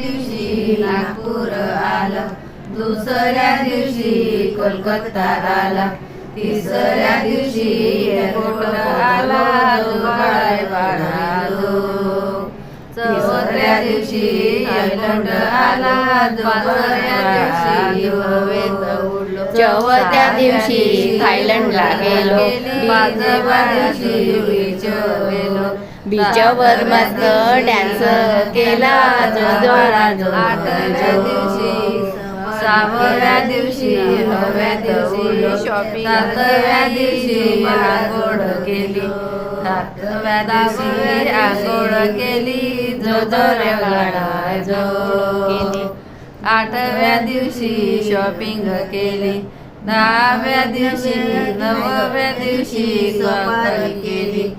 दिवशी नागपूर आला, दुसऱ्या दिवशी कोलकाता आला, तिसऱ्या दिवशी एअरपोर्ट आला दुबई बाळालो, चौथ्या दिवशी थायलंड आला, पाचव्या दिवशी हवेत उडलो, चौथ्या दिवशी थायलंडला गेलो, पाचव्या दिवशी बीचवर गेलो, बीचवर मस्त डान्स केला, जोजोळा जो. आठव्या दिवशी सहाव्या दिवशी नवव्या दिवशी शॉपिंग, सातव्या दिवशी आंघोळ केली, सातव्या दिवशी आंघोळ केली, जो जो रे गाडा जो केली, आठव्या दिवशी शॉपिंग केली, दहाव्या दिवशी नवव्या दिवशी स्वागत केली,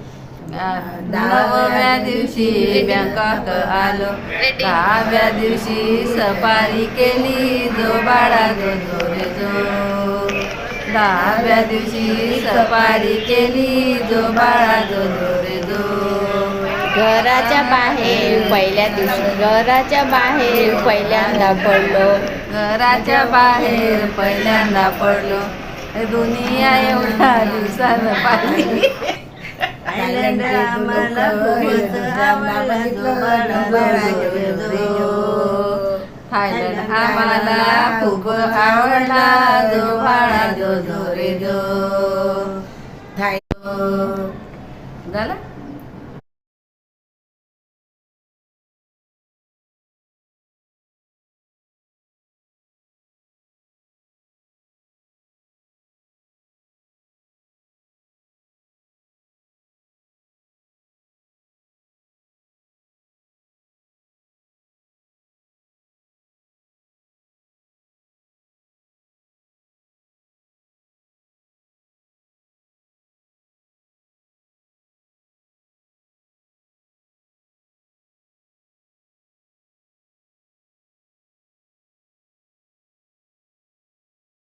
नवव्या दिवशी बँकॉक आलो, दहाव्या दिवशी सफारी केली, जो बाळा जो जो रे जो, दहाव्या दिवशी सफारी केली, जो बाळा जो जो रे जो. घराच्या बाहेर पहिल्या दिवशी घराच्या बाहेर पहिल्यांदा पडलो, घराच्या बाहेर पहिल्यांदा पडलो, दुनिया एवढ्या दिवसानं पाहिली, थायलंड आम्हाला खूपच आवडला, जो बाळा जो जो. थायलंड आम्हाला खूप आवडला, जो बाळा जो जो रे जो.